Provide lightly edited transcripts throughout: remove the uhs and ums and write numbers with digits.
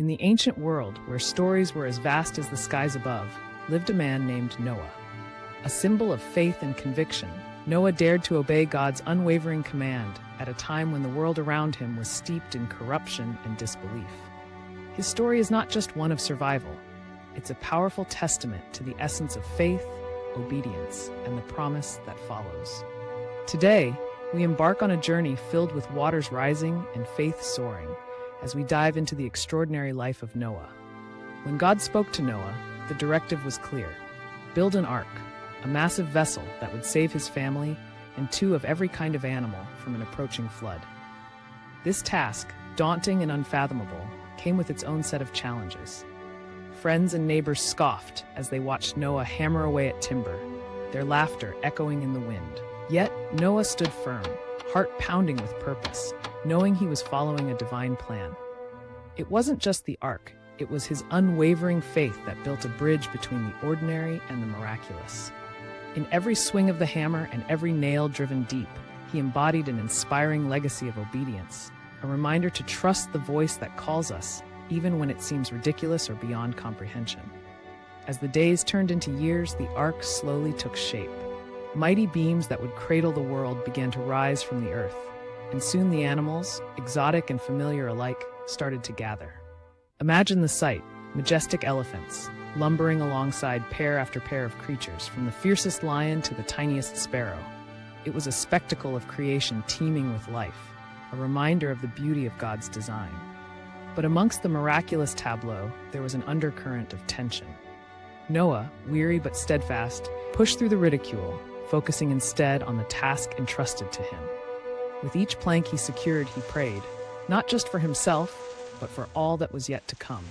In the ancient world, where stories were as vast as the skies above, lived a man named Noah. A symbol of faith and conviction, Noah dared to obey God's unwavering command at a time when the world around him was steeped in corruption and disbelief. His story is not just one of survival. It's a powerful testament to the essence of faith, obedience, and the promise that follows. Today, we embark on a journey filled with waters rising and faith soaring as we dive into the extraordinary life of Noah. When God spoke to Noah, the directive was clear: build an ark, a massive vessel that would save his family and two of every kind of animal from an approaching flood. This task, daunting and unfathomable, came with its own set of challenges. Friends and neighbors scoffed as they watched Noah hammer away at timber, their laughter echoing in the wind. Yet, Noah stood firm, heart pounding with purpose, knowing he was following a divine plan. It wasn't just the ark, it was his unwavering faith that built a bridge between the ordinary and the miraculous. In every swing of the hammer and every nail driven deep, he embodied an inspiring legacy of obedience, a reminder to trust the voice that calls us, even when it seems ridiculous or beyond comprehension. As the days turned into years, the ark slowly took shape. Mighty beams that would cradle the world began to rise from the earth, and soon the animals, exotic and familiar alike, started to gather. Imagine the sight: majestic elephants, lumbering alongside pair after pair of creatures, from the fiercest lion to the tiniest sparrow. It was a spectacle of creation teeming with life, a reminder of the beauty of God's design. But amongst the miraculous tableau, there was an undercurrent of tension. Noah, weary but steadfast, pushed through the ridicule, focusing instead on the task entrusted to him. With each plank he secured, he prayed, not just for himself, but for all that was yet to come.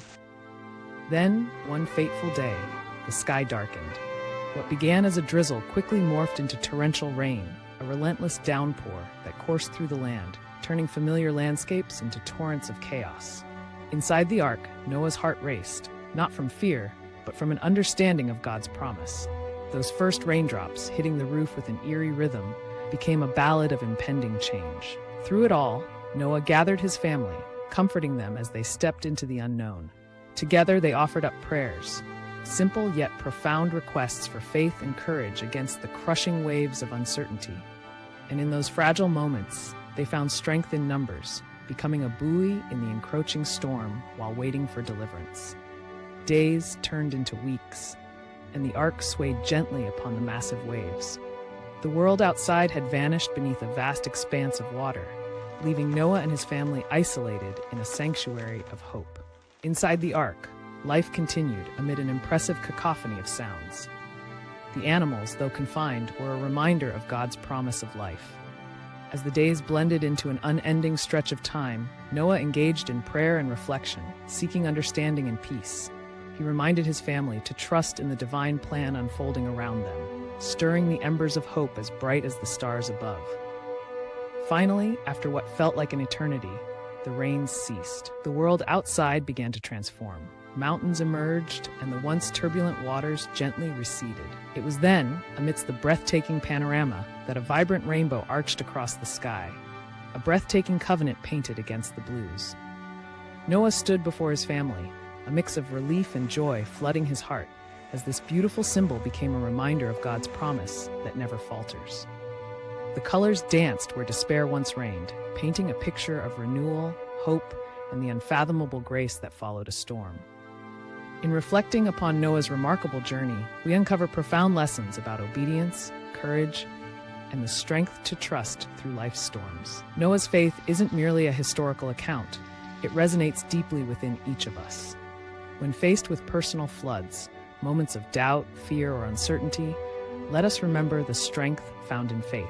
Then, one fateful day, the sky darkened. What began as a drizzle quickly morphed into torrential rain, a relentless downpour that coursed through the land, turning familiar landscapes into torrents of chaos. Inside the ark, Noah's heart raced, not from fear, but from an understanding of God's promise. Those first raindrops, hitting the roof with an eerie rhythm, became a ballad of impending change. Through it all, Noah gathered his family, comforting them as they stepped into the unknown. Together they offered up prayers, simple yet profound requests for faith and courage against the crushing waves of uncertainty. And in those fragile moments, they found strength in numbers, becoming a buoy in the encroaching storm while waiting for deliverance. Days turned into weeks, and the ark swayed gently upon the massive waves. The world outside had vanished beneath a vast expanse of water, leaving Noah and his family isolated in a sanctuary of hope. Inside the ark, life continued amid an impressive cacophony of sounds. The animals, though confined, were a reminder of God's promise of life. As the days blended into an unending stretch of time, Noah engaged in prayer and reflection, seeking understanding and peace. He reminded his family to trust in the divine plan unfolding around them, stirring the embers of hope as bright as the stars above. Finally, after what felt like an eternity, the rains ceased. The world outside began to transform. Mountains emerged, and the once turbulent waters gently receded. It was then, amidst the breathtaking panorama, that a vibrant rainbow arched across the sky, a breathtaking covenant painted against the blues. Noah stood before his family, a mix of relief and joy flooding his heart, as this beautiful symbol became a reminder of God's promise that never falters. The colors danced where despair once reigned, painting a picture of renewal, hope, and the unfathomable grace that followed a storm. In reflecting upon Noah's remarkable journey, we uncover profound lessons about obedience, courage, and the strength to trust through life's storms. Noah's faith isn't merely a historical account. It resonates deeply within each of us. When faced with personal floods, moments of doubt, fear, or uncertainty, let us remember the strength found in faith.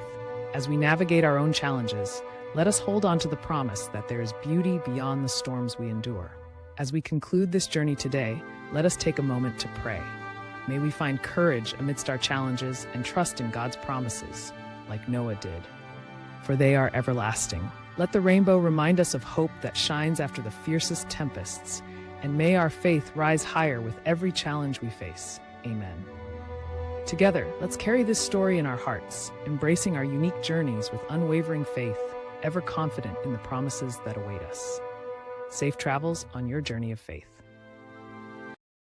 As we navigate our own challenges, let us hold on to the promise that there is beauty beyond the storms we endure. As we conclude this journey today, let us take a moment to pray. May we find courage amidst our challenges and trust in God's promises, like Noah did, for they are everlasting. Let the rainbow remind us of hope that shines after the fiercest tempests, and may our faith rise higher with every challenge we face. Amen. Together, let's carry this story in our hearts, embracing our unique journeys with unwavering faith, ever confident in the promises that await us. Safe travels on your journey of faith.